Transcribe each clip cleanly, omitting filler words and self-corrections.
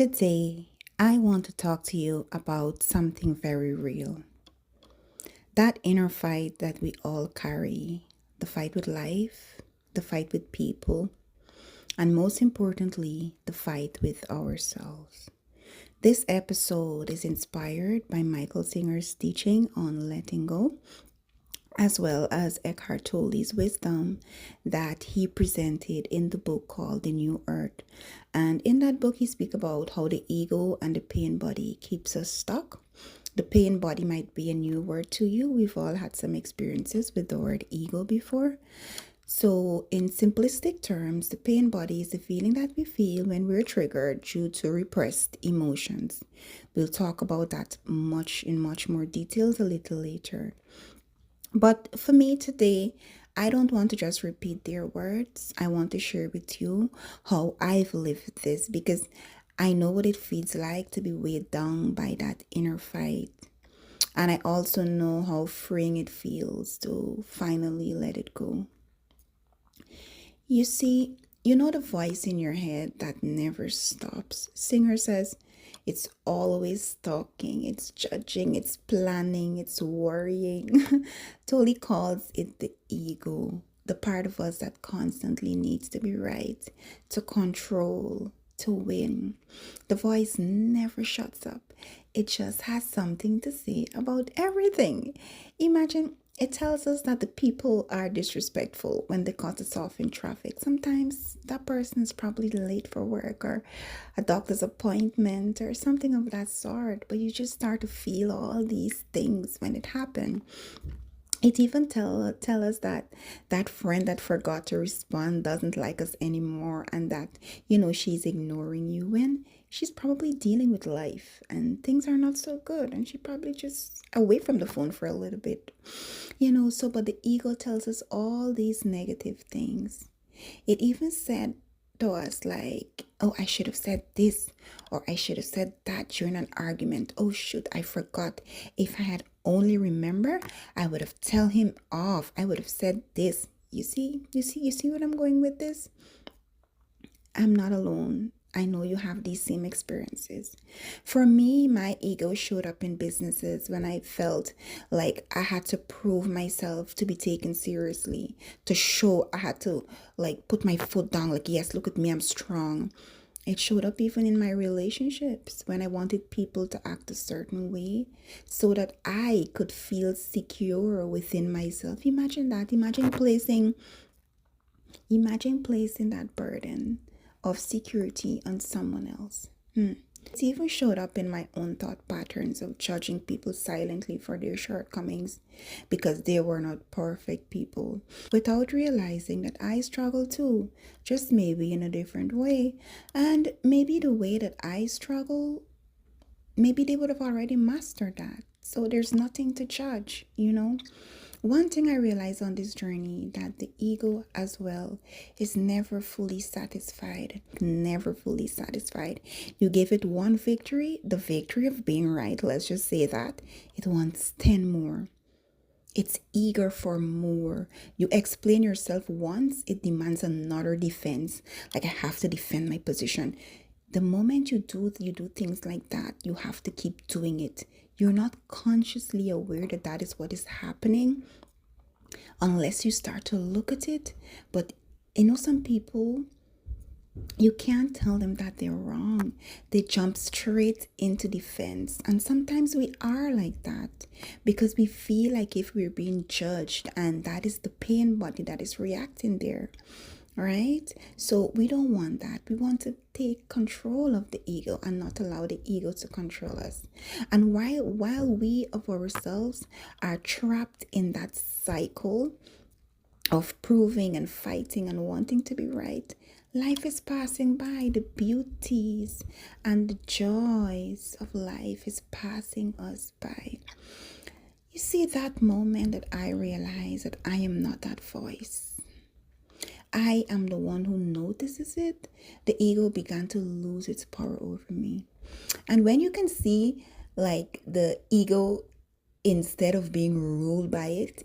Today, I want to talk to you about something very real. That inner fight that we all carry, the fight with life, the fight with people, and most importantly, the fight with ourselves. This episode is inspired by Michael Singer's teaching on letting go, as well as Eckhart Tolle's wisdom that he presented in the book called The New Earth. And in that book, he speaks about how the ego and the pain body keeps us stuck. The pain body might be a new word to you. We've all had some experiences with the word ego before. So, in simplistic terms, the pain body is the feeling that we feel when we're triggered due to repressed emotions. We'll talk about that in much more details a little later. But for me today, I don't want to just repeat their words. I want to share with you how I've lived this because I know what it feels like to be weighed down by that inner fight. And I also know how freeing it feels to finally let it go. You see, you know the voice in your head that never stops. Singer says it's always talking, it's judging, it's planning, it's worrying. Tolle calls it the ego, the part of us that constantly needs to be right, to control, to win. The voice never shuts up. It just has something to say about everything. Imagine it tells us that the people are disrespectful when they cut us off in traffic. Sometimes that person is probably late for work or a doctor's appointment or something of that sort. But you just start to feel all these things when it happens. It even tell us that that friend that forgot to respond doesn't like us anymore and that, she's ignoring you when she's probably dealing with life and things are not so good and she probably just away from the phone for a little bit. But the ego tells us all these negative things. It even said to us like, oh, I should have said this or I should have said that during an argument. Oh shoot, I forgot. If I had only remember, I would have tell him off. I would have said this. You see what I'm going with this? I'm not alone. I know you have these same experiences. For me, my ego showed up in businesses when I felt like I had to prove myself to be taken seriously, to show I had to like put my foot down, like, yes, look at me, I'm strong. It showed up even in my relationships when I wanted people to act a certain way so that I could feel secure within myself. Imagine that. Imagine placing that burden of security on someone else. It even showed up in my own thought patterns of judging people silently for their shortcomings because they were not perfect people, without realizing that I struggle too, just maybe in a different way. And maybe the way that I struggle, maybe they would have already mastered that. So there's nothing to judge. One thing I realized on this journey that the ego as well is never fully satisfied. Never fully satisfied. You give it one victory, the victory of being right, let's just say that. It wants 10 more. It's eager for more. You explain yourself once, it demands another defense. Like I have to defend my position. The moment you do things like that, you have to keep doing it. You're not consciously aware that that is what is happening unless you start to look at it. But some people, you can't tell them that they're wrong. They jump straight into defense. And sometimes we are like that because we feel like if we're being judged, and that is the pain body that is reacting there. Right? So we don't want that. We want to take control of the ego and not allow the ego to control us. And while we of ourselves are trapped in that cycle of proving and fighting and wanting to be right, life is passing by. The beauties and the joys of life is passing us by. You see, that moment that I realize that I am not that voice, I am the one who notices it, the ego began to lose its power over me. And when you can see like the ego instead of being ruled by it,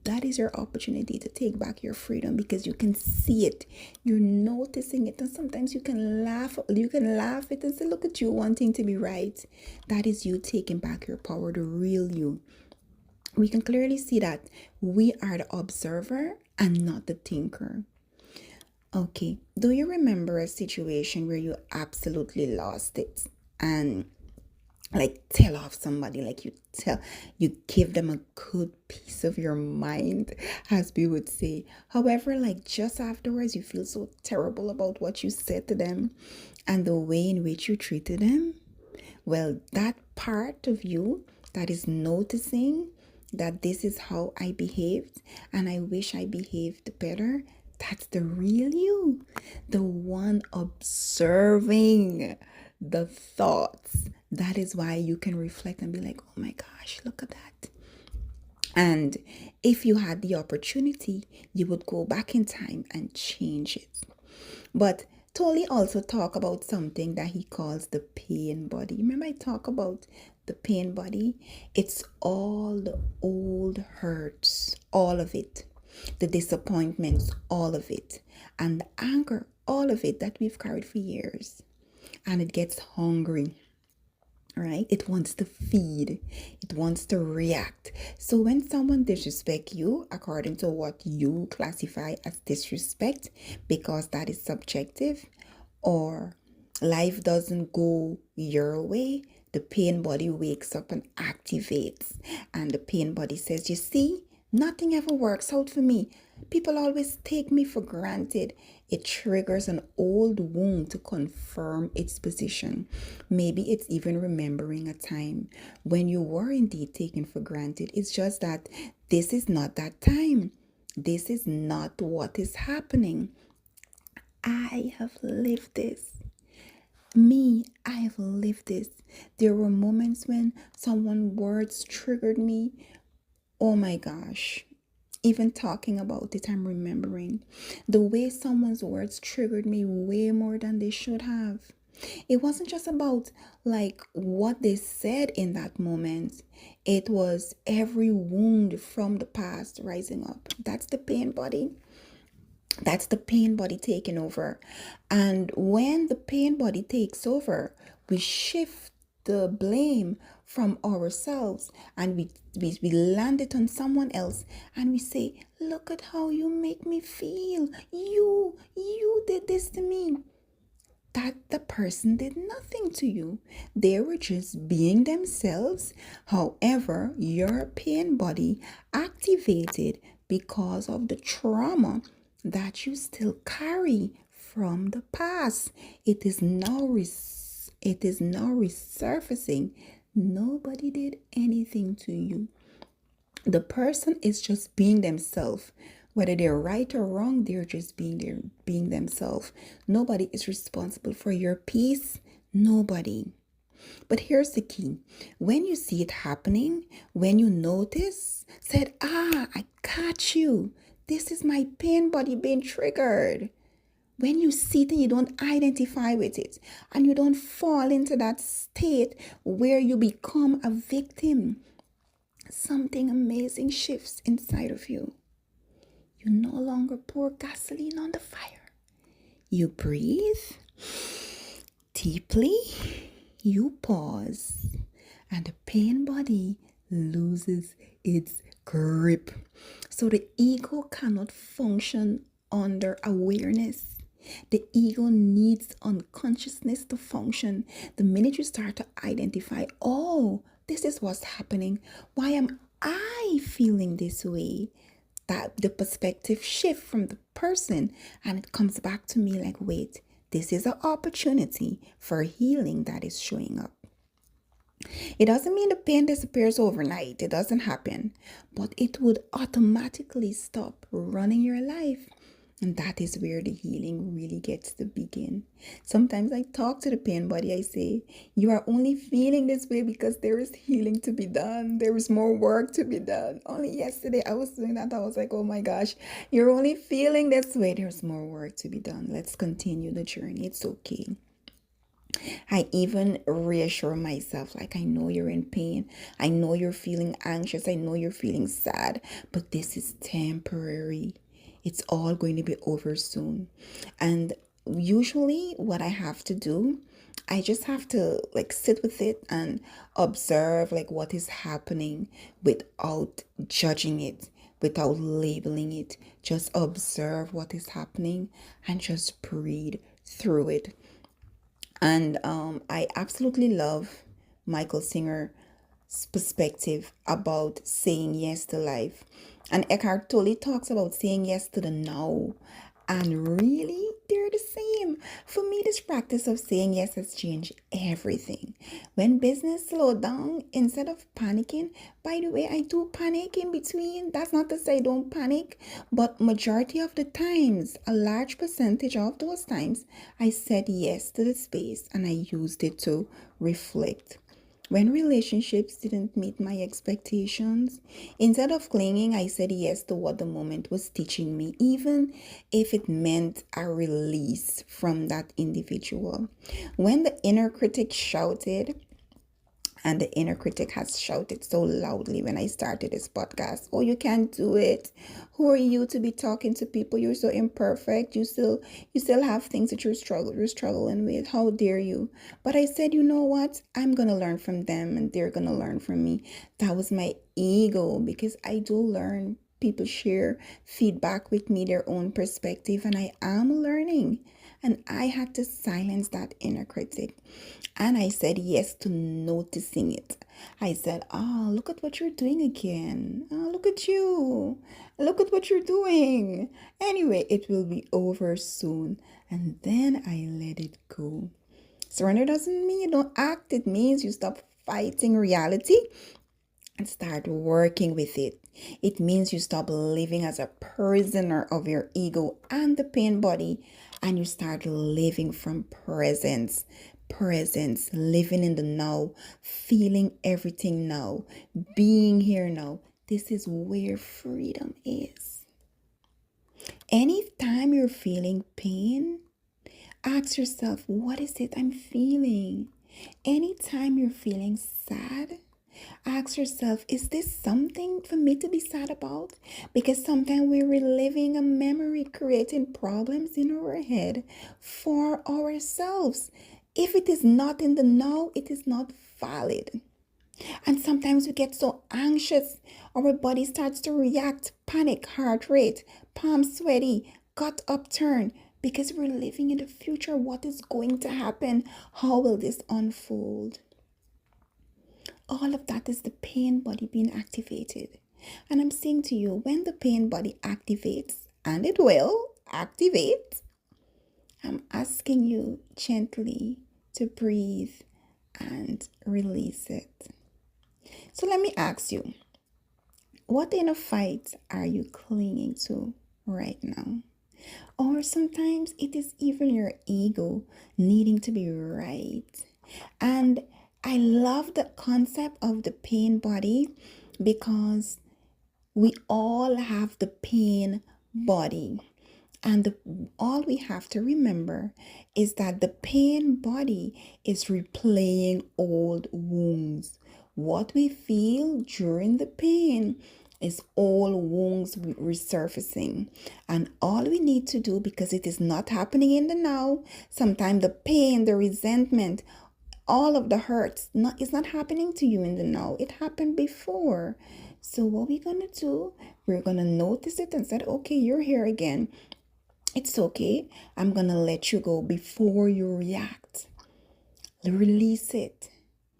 that is your opportunity to take back your freedom, because you can see it, you're noticing it, and sometimes you can laugh it and say, look at you wanting to be right. That is you taking back your power, the real you. We can clearly see that we are the observer and not the thinker. Okay, do you remember a situation where you absolutely lost it and like tell off somebody, like you give them a good piece of your mind, as we would say. However, like just afterwards you feel so terrible about what you said to them and the way in which you treated them. Well, that part of you that is noticing that this is how I behaved and I wish I behaved better, that's the real you, the one observing the thoughts. That is why you can reflect and be like, oh my gosh, look at that. And if you had the opportunity, you would go back in time and change it. But Tolle also talk about something that he calls the pain body. Remember I talk about the pain body? It's all the old hurts, all of it. The disappointments, all of it. And the anger, all of it that we've carried for years. And it gets hungry. Right? It wants to feed. It wants to react. So when someone disrespects you according to what you classify as disrespect, because that is subjective, or life doesn't go your way, the pain body wakes up and activates. And the pain body says, you see, nothing ever works out for me. People always take me for granted. It triggers an old wound to confirm its position. Maybe it's even remembering a time when you were indeed taken for granted. It's just that this is not that time. This is not what is happening. I have lived this. I have lived this. There were moments when someone's words triggered me. Oh my gosh. Even talking about it, I'm remembering the way someone's words triggered me way more than they should have. It wasn't just about like what they said in that moment. It was every wound from the past rising up. That's the pain body. That's the pain body taking over. And when the pain body takes over, we shift the blame from ourselves and we land it on someone else, and we say, look at how you make me feel. You did this to me. That the person did nothing to you. They were just being themselves. However, your pain body activated because of the trauma that you still carry from the past. It is now resurfacing. Nobody did anything to you. The person is just being themselves. Whether they're right or wrong, they're just being themselves. Nobody is responsible for your peace. Nobody. But here's the key. When you see it happening, when you notice, said, I got you. This is my pain body being triggered. When you see it and you don't identify with it, and you don't fall into that state where you become a victim, something amazing shifts inside of you. You no longer pour gasoline on the fire. You breathe deeply, you pause, and the pain body loses its grip. So the ego cannot function under awareness. The ego needs unconsciousness to function. The minute you start to identify, oh, this is what's happening. Why am I feeling this way? That the perspective shift from the person, and it comes back to me like, wait, this is an opportunity for healing that is showing up. It doesn't mean the pain disappears overnight. It doesn't happen. But it would automatically stop running your life. And that is where the healing really gets to begin. Sometimes I talk to the pain body. I say, you are only feeling this way because there is healing to be done. There is more work to be done. Only yesterday I was doing that. I was like, oh my gosh, you're only feeling this way. There's more work to be done. Let's continue the journey. It's okay. I even reassure myself, like, I know you're in pain. I know you're feeling anxious. I know you're feeling sad, but this is temporary. It's all going to be over soon. And usually, what I have to do, I just have to like sit with it and observe like what is happening without judging it, without labeling it. Just observe what is happening and just breathe through it. And I absolutely love Michael Singer's perspective about saying yes to life. And Eckhart Tolle talks about saying yes to the now. And really, they're the same. For me, this practice of saying yes has changed everything. When business slowed down, instead of panicking, by the way, I do panic in between. That's not to say I don't panic, but majority of the times, a large percentage of those times, I said yes to the space and I used it to reflect. When relationships didn't meet my expectations, instead of clinging, I said yes to what the moment was teaching me, even if it meant a release from that individual. When the inner critic shouted, and the inner critic has shouted so loudly when I started this podcast, oh, you can't do it. Who are you to be talking to people? You're so imperfect. You still have things that you're struggling with. How dare you? But I said, you know what? I'm gonna learn from them and they're gonna learn from me. That was my ego, because I do learn. People share feedback with me, their own perspective, and I am learning. And I had to silence that inner critic. And I said yes to noticing it. I said, oh, look at what you're doing again. Oh, look at you. Look at what you're doing. Anyway, it will be over soon. And then I let it go. Surrender doesn't mean you don't act. It means you stop fighting reality and start working with it. It means you stop living as a prisoner of your ego and the pain body, and you start living from presence, living in the now, feeling everything now, being here now. This is where freedom is. Anytime you're feeling pain, ask yourself, what is it I'm feeling? Anytime you're feeling sad, ask yourself, is this something for me to be sad about? Because sometimes we're reliving a memory, creating problems in our head for ourselves. If it is not in the now, it is not valid. And sometimes we get so anxious, our body starts to react, panic, heart rate, palms sweaty, gut upturned, because we're living in the future. What is going to happen? How will this unfold? All of that is the pain body being activated. And I'm saying to you, when the pain body activates, and it will activate, I'm asking you gently to breathe and release it. So let me ask you, what inner fight are you clinging to right now? Or sometimes it is even your ego needing to be right. And I love the concept of the pain body, because we all have the pain body. And all we have to remember is that the pain body is replaying old wounds. What we feel during the pain is old wounds resurfacing. And all we need to do, because it is not happening in the now, sometimes the pain, the resentment, all of the hurts, it's not happening to you in the now. It happened before. So what we're going to do, we're going to notice it and say, okay, you're here again. It's okay. I'm going to let you go before you react. Release it.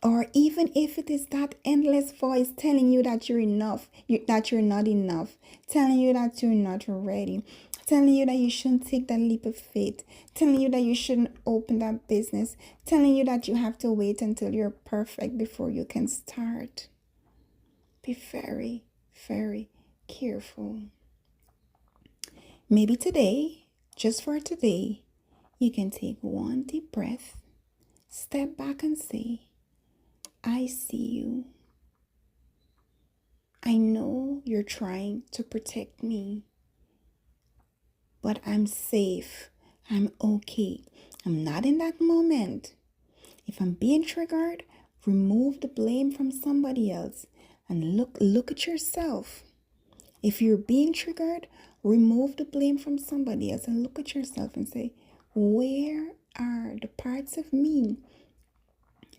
Or even if it is that endless voice telling you that you're enough, that you're not enough, telling you that you're not ready, telling you that you shouldn't take that leap of faith, telling you that you shouldn't open that business, telling you that you have to wait until you're perfect before you can start. Be very, very careful. Maybe today, just for today, you can take one deep breath, step back and say, I see you. I know you're trying to protect me, but I'm safe. I'm okay. I'm not in that moment. If I'm being triggered, remove the blame from somebody else and look at yourself. If you're being triggered, remove the blame from somebody else and look at yourself and say, where are the parts of me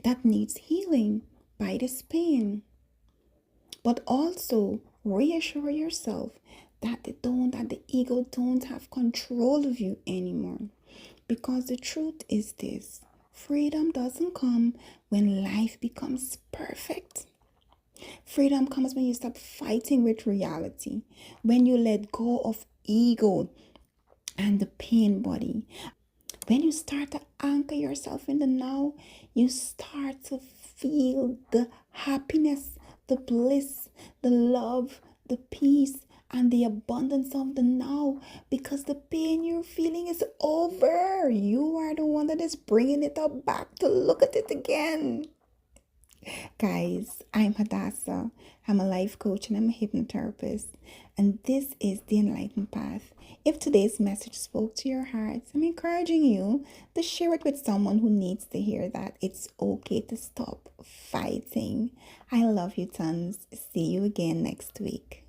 that needs healing by this pain? But also reassure yourself that the ego don't have control of you anymore. Because the truth is this: freedom doesn't come when life becomes perfect. Freedom comes when you stop fighting with reality, when you let go of ego and the pain body. When you start to anchor yourself in the now, you start to feel the happiness, the bliss, the love, the peace, and the abundance of the now, because the pain you're feeling is over. You are the one that is bringing it up back to look at it again. Guys, I'm Hadassah. I'm a life coach and I'm a hypnotherapist. And this is the Enlightened Path. If today's message spoke to your heart, I'm encouraging you to share it with someone who needs to hear that it's okay to stop fighting. I love you tons. See you again next week.